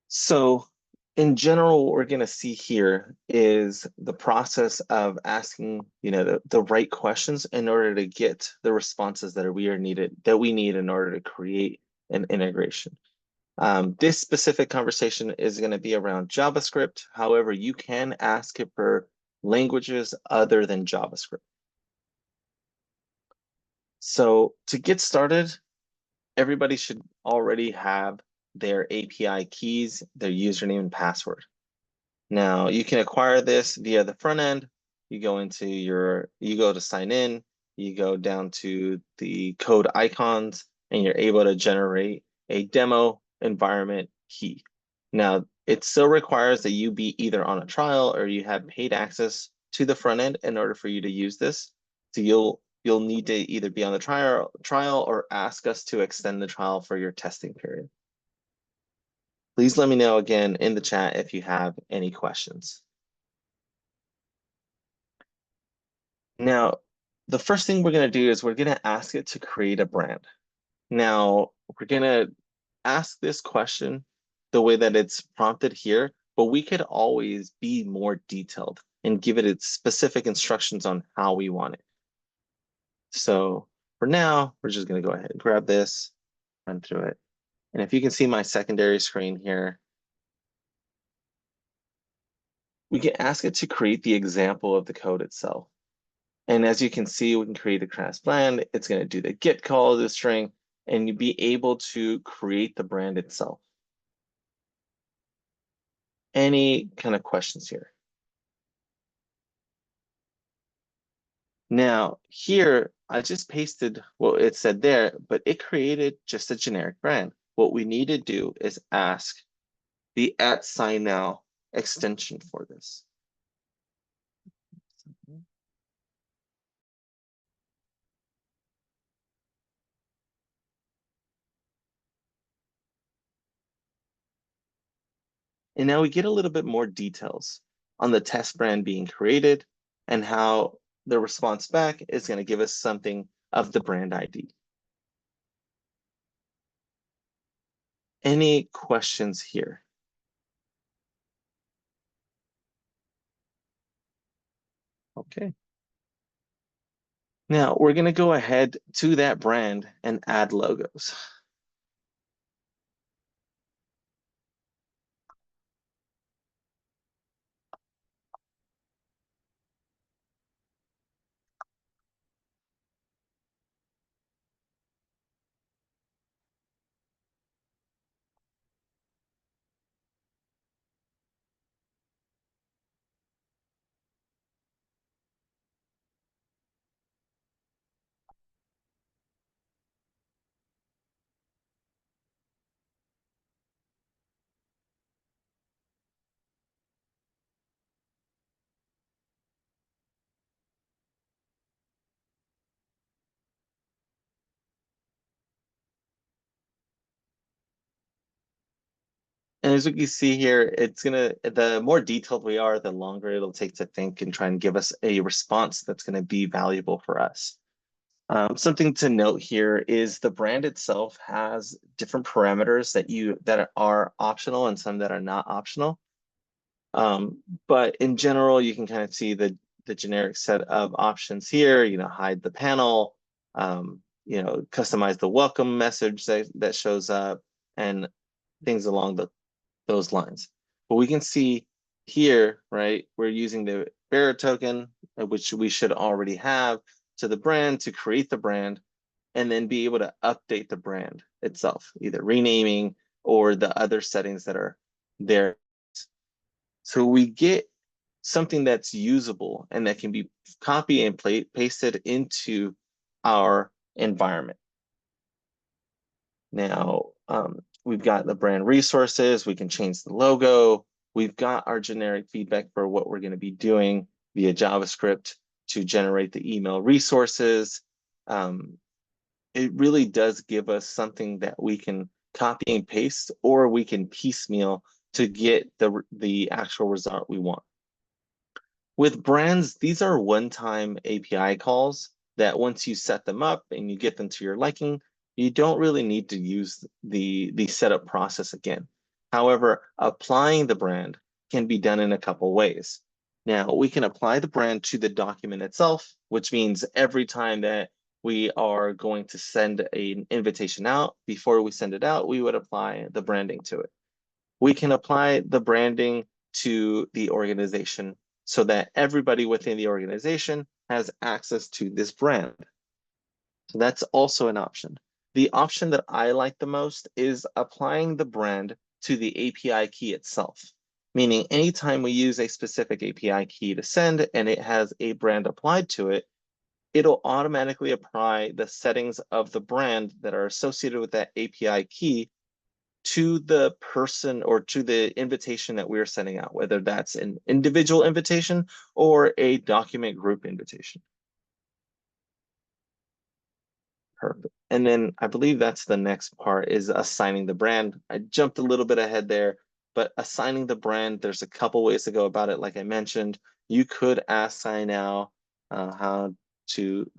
So in general, what we're going to see here is the process of asking, the right questions in order to get the responses that we need in order to create an integration. This specific conversation is going to be around JavaScript. However, you can ask it for languages other than JavaScript. So to get started, everybody should already have their API keys, their username and password. Now you can acquire this via the front end. You go to sign in, you go down to the code icons, and you're able to generate a demo environment key. Now it still requires that you be either on a trial or you have paid access to the front end in order for you to use this. So you'll need to either be on the trial or ask us to extend the trial for your testing period. Please let me know again in the chat if you have any questions. Now, the first thing we're going to do is we're going to ask it to create a brand. Now, we're going to ask this question the way that it's prompted here, but we could always be more detailed and give it its specific instructions on how we want it. So for now, we're just going to go ahead and grab this, run through it. And if you can see my secondary screen here, we can ask it to create the example of the code itself. And as you can see, we can create a class brand. It's going to do the get call of the string, and you'll be able to create the brand itself. Any kind of questions here? Now, here, I just pasted what it said there, but it created just a generic brand. What we need to do is ask the @SignNow extension for this. And now we get a little bit more details on the test brand being created and how the response back is going to give us something of the brand ID. Any questions here? Okay. Now we're going to go ahead to that brand and add logos. And as you can see here, the more detailed we are, the longer it'll take to think and try and give us a response that's going to be valuable for us. Something to note here is the brand itself has different parameters that are optional and some that are not optional. But in general, you can kind of see the generic set of options here, hide the panel, customize the welcome message that shows up, and things along those lines. But we can see here, right, we're using the bearer token, which we should already have, to the brand to create the brand, and then be able to update the brand itself, either renaming or the other settings that are there. So we get something that's usable and that can be copied and pasted into our environment. Now, we've got the brand resources, we can change the logo, we've got our generic feedback for what we're going to be doing via JavaScript to generate the email resources. It really does give us something that we can copy and paste, or we can piecemeal to get the actual result we want. With brands, these are one-time API calls that once you set them up and you get them to your liking, you don't really need to use the setup process again. However, applying the brand can be done in a couple ways. Now, we can apply the brand to the document itself, which means every time that we are going to send an invitation out, before we send it out, we would apply the branding to it. We can apply the branding to the organization so that everybody within the organization has access to this brand. So that's also an option. The option that I like the most is applying the brand to the API key itself, meaning anytime we use a specific API key to send and it has a brand applied to it, it'll automatically apply the settings of the brand that are associated with that API key to the person or to the invitation that we're sending out, whether that's an individual invitation or a document group invitation. Perfect. And then I believe that's the next part is assigning the brand. I jumped a little bit ahead there, but assigning the brand, there's a couple ways to go about it. Like I mentioned, you could ask SignNow how do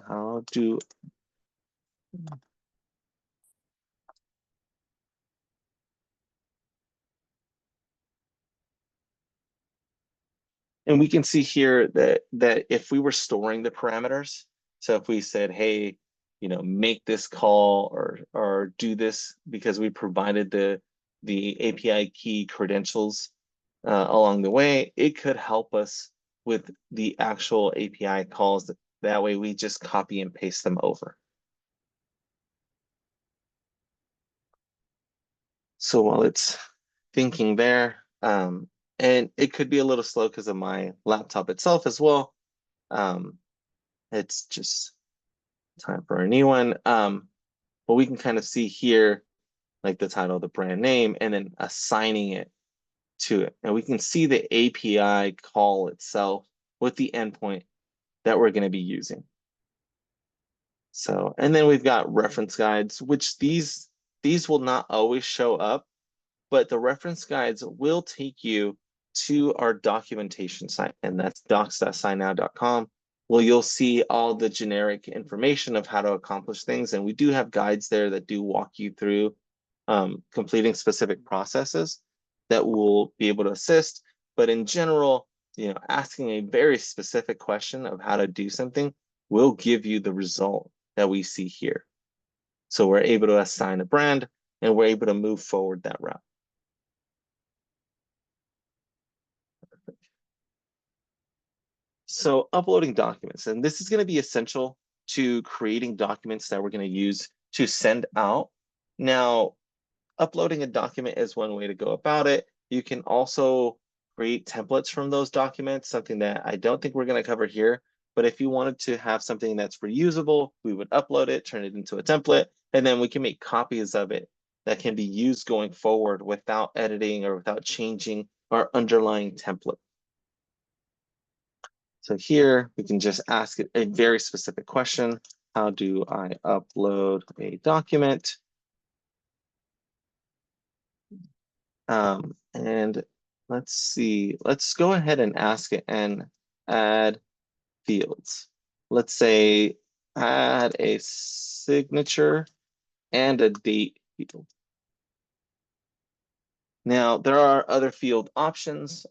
and we can see here that if we were storing the parameters, so if we said, hey, make this call or do this because we provided the API key credentials along the way, it could help us with the actual API calls. That way we just copy and paste them over. So while it's thinking there, and it could be a little slow because of my laptop itself as well. It's just time for a new one. But we can kind of see here, like the title of the brand name, and then assigning it to it. And we can see the API call itself with the endpoint that we're going to be using. So, and then we've got reference guides, which these will not always show up, but the reference guides will take you to our documentation site, and that's docs.signnow.com. Well, you'll see all the generic information of how to accomplish things, and we do have guides there that do walk you through completing specific processes that will be able to assist. But in general, asking a very specific question of how to do something will give you the result that we see here. So we're able to assign a brand, and we're able to move forward that route. So uploading documents, and this is going to be essential to creating documents that we're going to use to send out. Now, uploading a document is one way to go about it. You can also create templates from those documents, something that I don't think we're going to cover here. But if you wanted to have something that's reusable, we would upload it, turn it into a template, and then we can make copies of it that can be used going forward without editing or without changing our underlying template. So here we can just ask it a very specific question. How do I upload a document? And let's see, let's go ahead and ask it and add fields. Let's say add a signature and a date field. Now, there are other field options.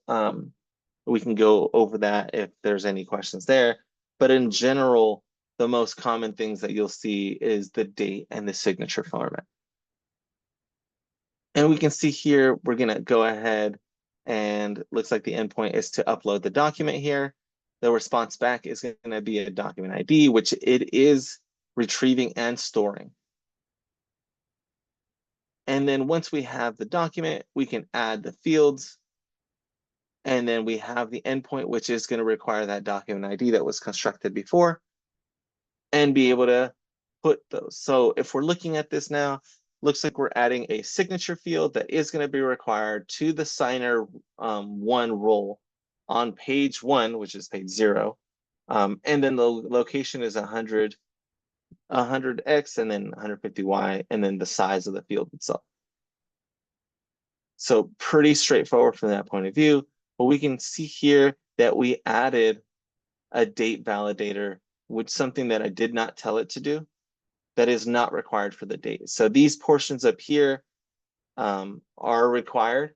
We can go over that if there's any questions there. But in general, the most common things that you'll see is the date and the signature format. And we can see here, we're going to go ahead and looks like the endpoint is to upload the document here. The response back is going to be a document ID, which it is retrieving and storing. And then once we have the document, we can add the fields. And then we have the endpoint, which is going to require that document ID that was constructed before and be able to put those. So if we're looking at this now, looks like we're adding a signature field that is going to be required to the signer one role on page 1, which is page 0. And then the location is 100x and then 150y, and then the size of the field itself. So pretty straightforward from that point of view. But we can see here that we added a date validator, which something that I did not tell it to do, that is not required for the date. So these portions up here are required.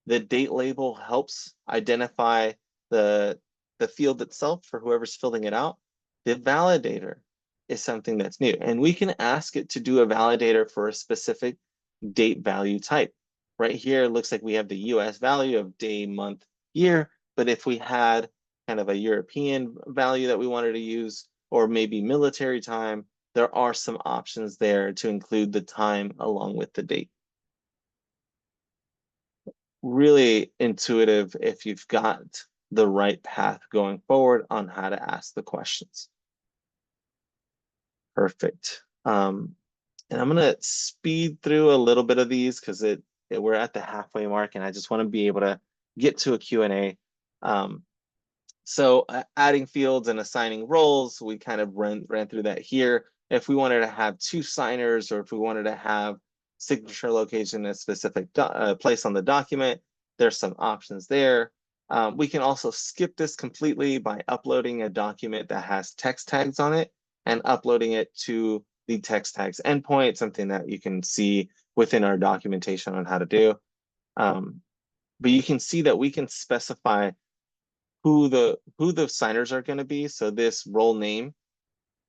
The date label helps identify the field itself for whoever's filling it out. The validator is something that's new, and we can ask it to do a validator for a specific date value type. Right here, it looks like we have the US value of day, month, year, but if we had kind of a European value that we wanted to use, or maybe military time, there are some options there to include the time along with the date. Really intuitive if you've got the right path going forward on how to ask the questions. Perfect. And I'm gonna speed through a little bit of these because we're at the halfway mark, and I just want to be able to get to a Q&A. So adding fields and assigning roles, we kind of ran through that here. If we wanted to have 2 signers, or if we wanted to have signature location in a specific place on the document, there's some options there. We can also skip this completely by uploading a document that has text tags on it and uploading it to the text tags endpoint, something that you can see within our documentation on how to do. But you can see that we can specify who the signers are going to be, so this role name,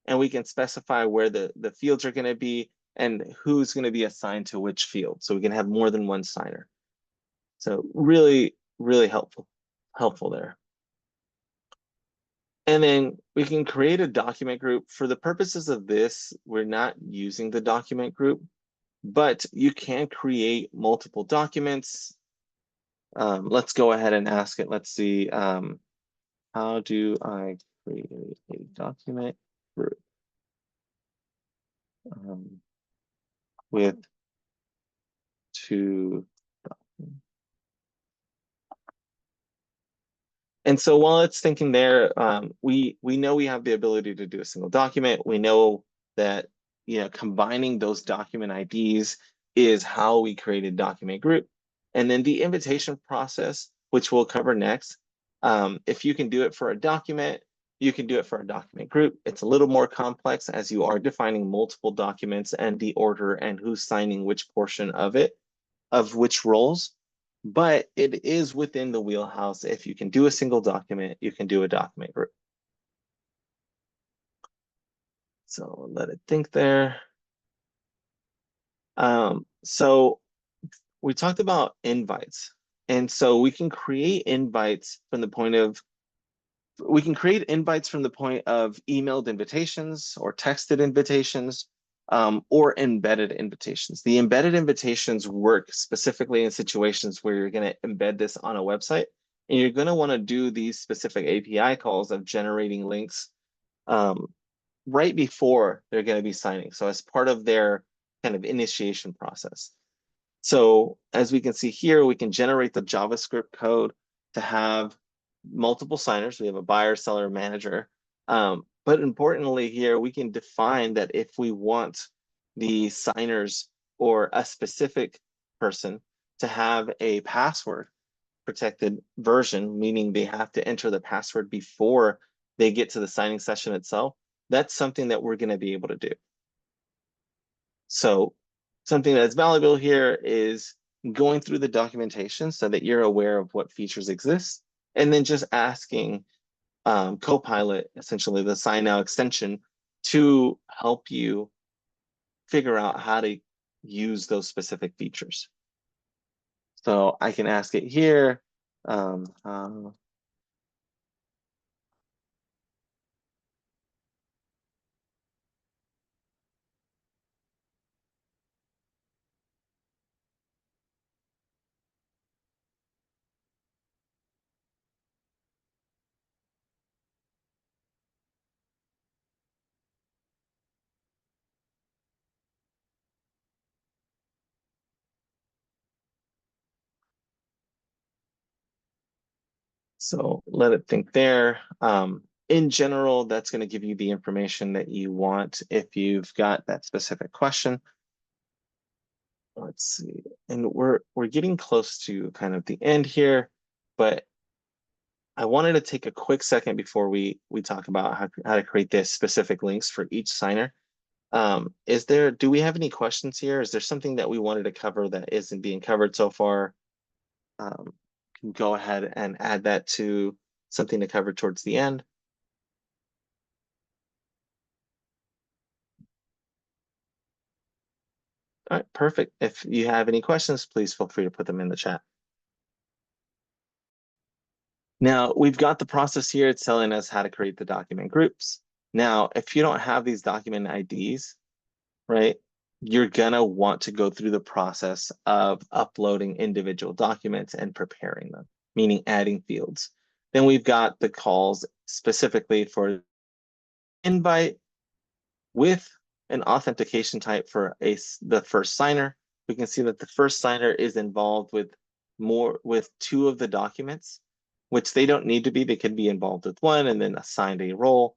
and we can specify where the fields are going to be and who's going to be assigned to which field, so we can have more than one signer. So really, really helpful there. And then we can create a document group. For the purposes of this, we're not using the document group, but you can create multiple documents. Let's go ahead and ask it. Let's see. How do I create a document group with 2 documents? And so while it's thinking there, we know we have the ability to do a single document. We know that combining those document IDs is how we create a document group. And then the invitation process, which we'll cover next. If you can do it for a document, you can do it for a document group. It's a little more complex as you are defining multiple documents and the order and who's signing which portion of it, of which roles. But it is within the wheelhouse. If you can do a single document, you can do a document group. So let it think there. So we talked about invites. And so we can create invites from the point of emailed invitations or texted invitations, or embedded invitations. The embedded invitations work specifically in situations where you're going to embed this on a website, and you're going to want to do these specific API calls of generating links right before they're going to be signing. So as part of their kind of initiation process. So as we can see here, we can generate the JavaScript code to have multiple signers. We have a buyer, seller, manager. But importantly here, we can define that if we want the signers or a specific person to have a password protected version, meaning they have to enter the password before they get to the signing session itself, that's something that we're going to be able to do. So something that's valuable here is going through the documentation so that you're aware of what features exist, and then just asking Copilot, essentially the SignNow extension, to help you figure out how to use those specific features. So I can ask it here. So let it think there. In general, that's going to give you the information that you want if you've got that specific question. Let's see, and we're getting close to kind of the end here, but I wanted to take a quick second before we talk about how to create this specific links for each signer. Do we have any questions here? Is there something that we wanted to cover that isn't being covered so far? Can go ahead and add that to something to cover towards the end. All right, perfect. If you have any questions, please feel free to put them in the chat. Now, we've got the process here. It's telling us how to create the document groups. Now, if you don't have these document IDs, right, you're gonna want to go through the process of uploading individual documents and preparing them, meaning adding fields. Then we've got the calls specifically for invite with an authentication type for the first signer. We can see that the first signer is involved with two of the documents, which they don't need to be. They could be involved with one and then assigned a role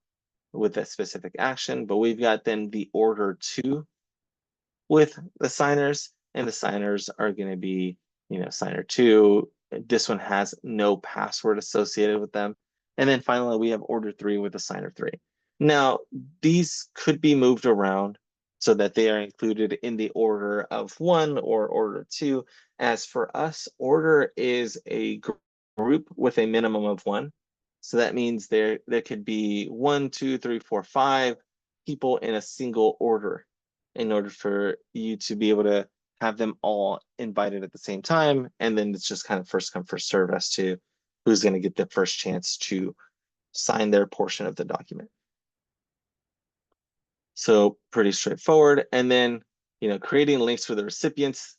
with a specific action. But we've got then the order 2 with the signers, and the signers are going to be, signer 2. This one has no password associated with them. And then finally, we have order 3 with the signer 3. Now, these could be moved around so that they are included in the order of 1 or order 2. As for us, order is a group with a minimum of 1. So that means there could be 1, 2, 3, 4, 5 people in a single order in order for you to be able to have them all invited at the same time. And then it's just kind of first come, first serve as to who's going to get the first chance to sign their portion of the document. So pretty straightforward. And then, creating links for the recipients,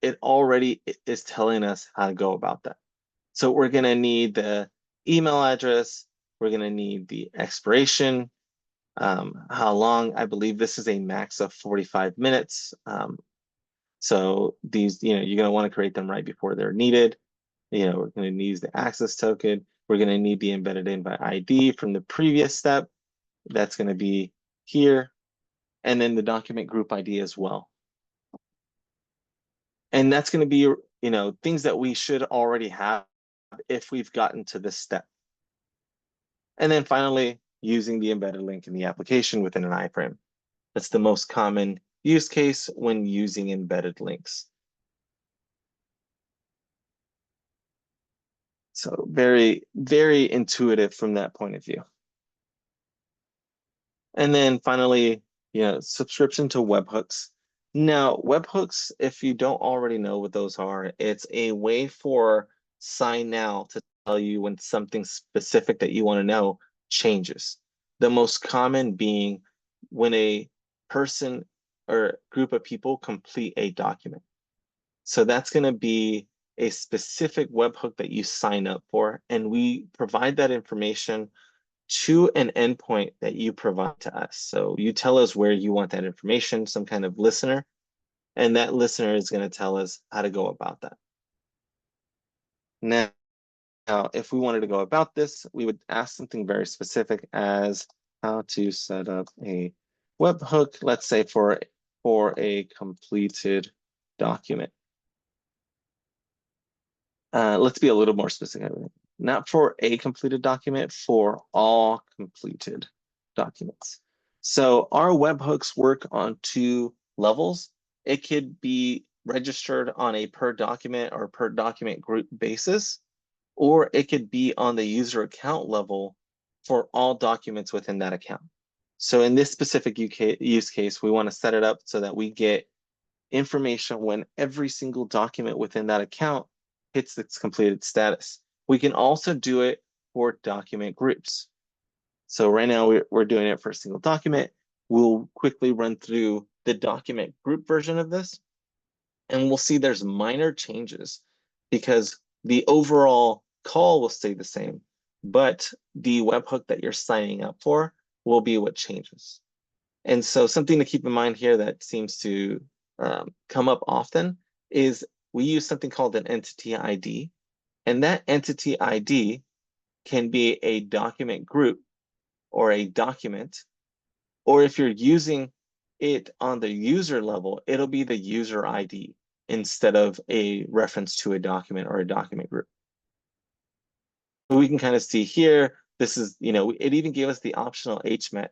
it already is telling us how to go about that. So we're going to need the email address. We're going to need the expiration, how long. I believe this is a max of 45 minutes. So these, you're going to want to create them right before they're needed. We're going to use the access token. We're going to need the embedded invite ID from the previous step. That's going to be here. And then the document group ID as well. And that's going to be, things that we should already have if we've gotten to this step. And then finally, using the embedded link in the application within an iframe. That's the most common use case when using embedded links. So very, very intuitive from that point of view. And then finally, subscription to webhooks. Now, webhooks, if you don't already know what those are, it's a way for SignNow to tell you when something specific that you want to know changes. The most common being when a person or group of people complete a document. So that's going to be a specific webhook that you sign up for, and we provide that information to an endpoint that you provide to us. So you tell us where you want that information, some kind of listener, and that listener is going to tell us how to go about that. Now, if we wanted to go about this, we would ask something very specific as how to set up a webhook, let's say for a completed document. Let's be a little more specific. Not for a completed document, for all completed documents. So our webhooks work on 2 levels. It could be registered on a per document or per document group basis, or it could be on the user account level for all documents within that account. So in this specific use case, we want to set it up so that we get information when every single document within that account hits its completed status. We can also do it for document groups. So right now we're doing it for a single document. We'll quickly run through the document group version of this, and we'll see there's minor changes because the overall call will stay the same, but the webhook that you're signing up for will be what changes. And so something to keep in mind here that seems to come up often is we use something called an entity ID, and that entity ID can be a document group or a document, or if you're using it on the user level, it'll be the user ID instead of a reference to a document or a document group. We can kind of see here, this is, it even gave us the optional HTML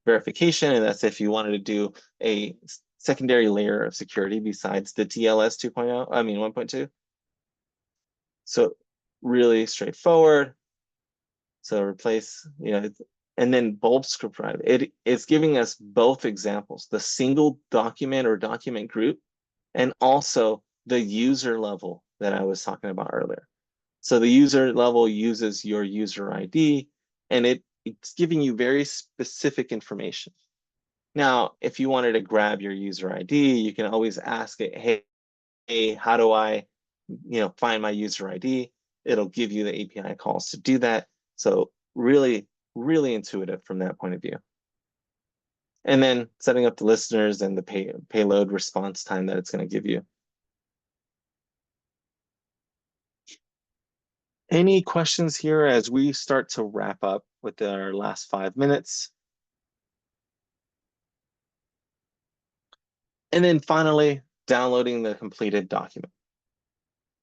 verification, and that's if you wanted to do a secondary layer of security besides the TLS 2.0, I mean 1.2. So really straightforward. So replace, and then bulb script write. It's giving us both examples, the single document or document group, and also the user level that I was talking about earlier. So the user level uses your user ID, and it's giving you very specific information. Now, if you wanted to grab your user ID, you can always ask it, hey, how do I, find my user ID? It'll give you the API calls to do that. So really, really intuitive from that point of view. And then setting up the listeners and the payload response time that it's going to give you. Any questions here as we start to wrap up with our last 5 minutes? And then finally, downloading the completed document.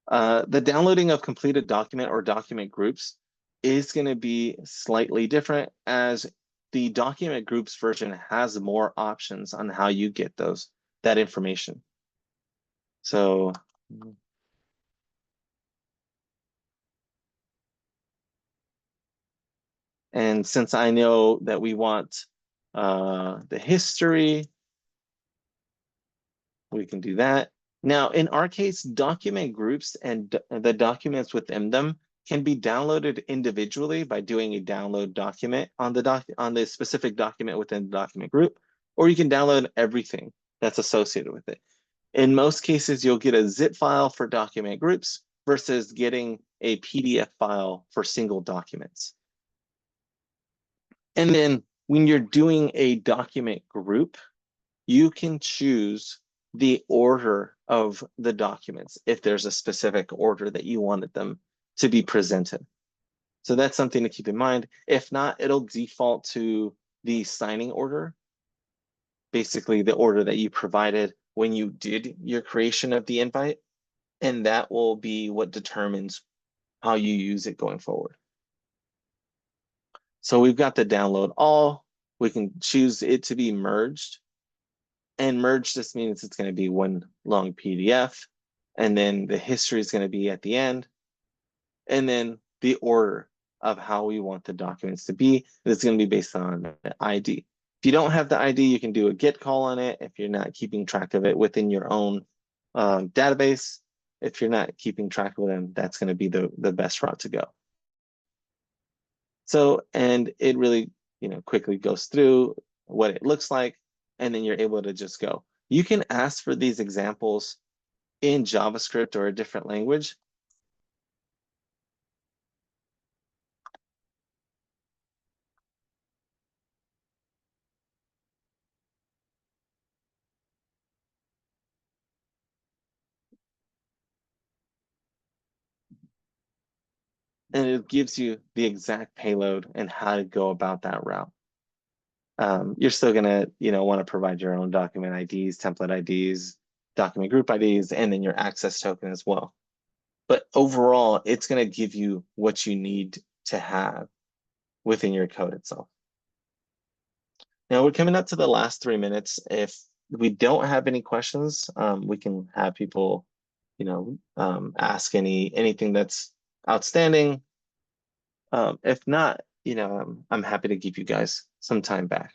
The downloading of completed document or document groups is going to be slightly different, as the document groups version has more options on how you get that information. So and since I know that we want the history, we can do that. Now, in our case, document groups and the documents within them can be downloaded individually by doing a download document on the specific document within the document group, or you can download everything that's associated with it. In most cases, you'll get a zip file for document groups versus getting a PDF file for single documents. And then when you're doing a document group, you can choose the order of the documents if there's a specific order that you wanted them to be presented. So that's something to keep in mind. If not, it'll default to the signing order, basically the order that you provided when you did your creation of the invite, and that will be what determines how you use it going forward. So we've got the download all. We can choose it to be merged. And merge just means it's going to be one long PDF. And then the history is going to be at the end. And then the order of how we want the documents to be is going to be based on the ID. If you don't have the ID, you can do a get call on it if you're not keeping track of it within your own database. If you're not keeping track of them, that's going to be the best route to go. So, and it really, quickly goes through what it looks like, and then you're able to just go. You can ask for these examples in JavaScript or a different language. And it gives you the exact payload and how to go about that route. You're still gonna, want to provide your own document IDs, template IDs, document group IDs, and then your access token as well. But overall, it's gonna give you what you need to have within your code itself. Now we're coming up to the last 3 minutes. If we don't have any questions, we can have people, ask anything that's outstanding. If not, I'm happy to give you guys some time back.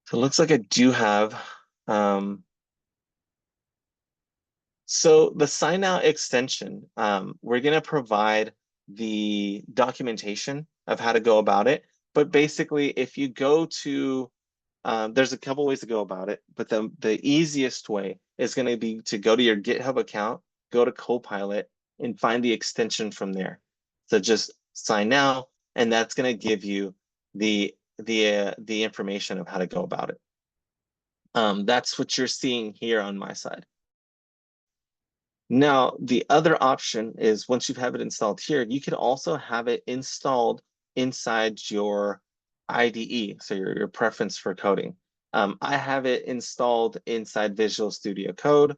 So it looks like I do have. So the SignNow extension, we're going to provide the documentation of how to go about it. But basically, if you go to, there's a couple ways to go about it, but the easiest way is going to be to go to your GitHub account, go to Copilot, and find the extension from there. So just SignNow, and that's going to give you the information of how to go about it. That's what you're seeing here on my side. Now, the other option is once you have it installed here, you can also have it installed inside your IDE, so your preference for coding. I have it installed inside Visual Studio Code.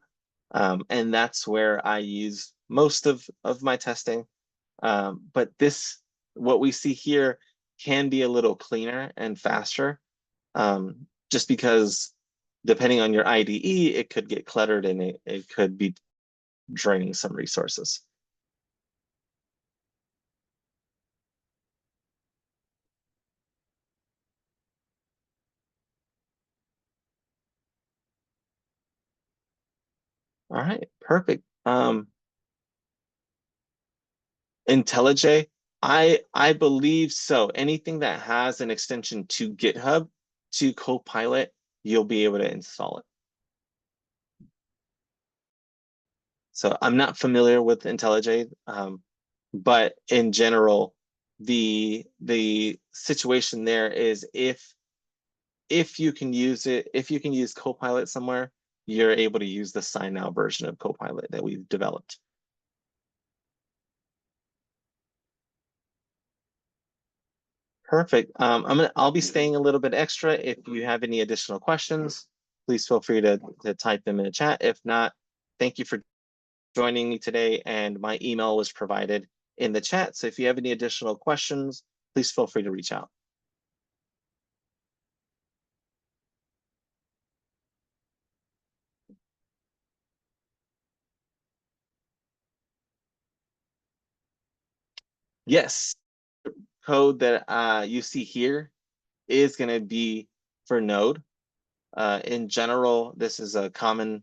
And that's where I use most of my testing. But what we see here can be a little cleaner and faster, just because depending on your IDE, it could get cluttered and it could be draining some resources. All right, perfect. IntelliJ, I believe so. Anything that has an extension to GitHub, to Copilot, you'll be able to install it. So I'm not familiar with IntelliJ, but in general, the situation there is if you can use it, if you can use Copilot somewhere, you're able to use the SignNow version of Copilot that we've developed. Perfect. I'll be staying a little bit extra. If you have any additional questions, please feel free to type them in the chat. If not, thank you for joining me today, and my email was provided in the chat. So if you have any additional questions, please feel free to reach out. Yes, code that you see here is going to be for Node. In general, this is a common,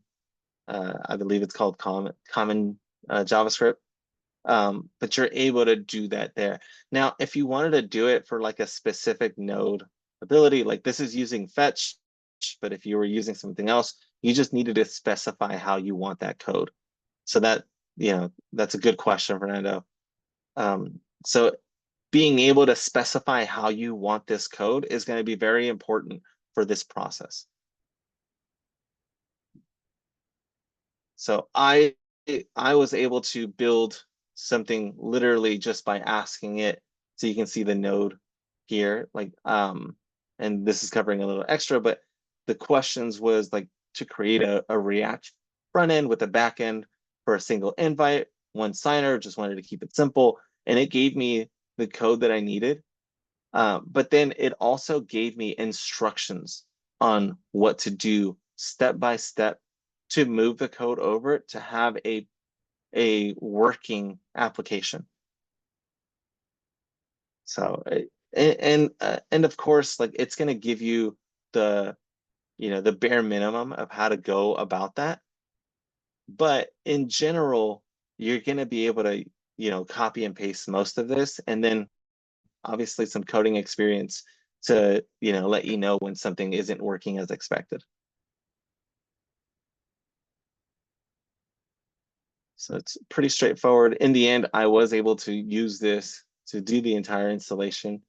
I believe it's called common JavaScript. But you're able to do that there. Now, if you wanted to do it for like a specific node ability, like this is using fetch, but if you were using something else, you just needed to specify how you want that code. So that, that's a good question, Fernando. So being able to specify how you want this code is going to be very important for this process. So I was able to build something literally just by asking it. So you can see the node here, like, and this is covering a little extra, but the questions was like to create a React front end with a back end for a single invite, one signer, just wanted to keep it simple. And it gave me the code that I needed. But then it also gave me instructions on what to do step by step to move the code over to have a working application. So and of course, like it's going to give you the the bare minimum of how to go about that. But in general, you're going to be able to copy and paste most of this, and then obviously some coding experience to let you know when something isn't working as expected. So it's pretty straightforward. In the end, I was able to use this to do the entire installation,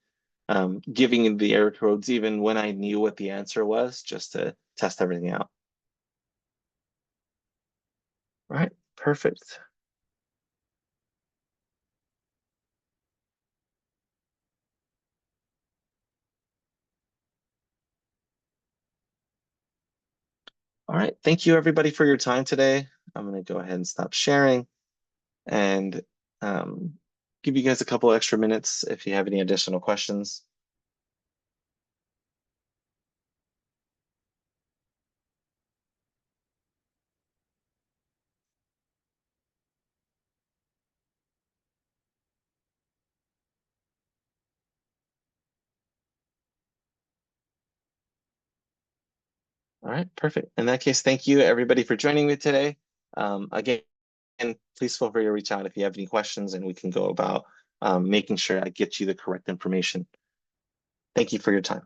giving the error codes even when I knew what the answer was, just to test everything out. All right, perfect. All right, thank you everybody for your time today. I'm gonna go ahead and stop sharing and give you guys a couple extra minutes if you have any additional questions. All right, perfect. In that case, thank you everybody for joining me today. Again, please feel free to reach out if you have any questions, and we can go about making sure I get you the correct information. Thank you for your time.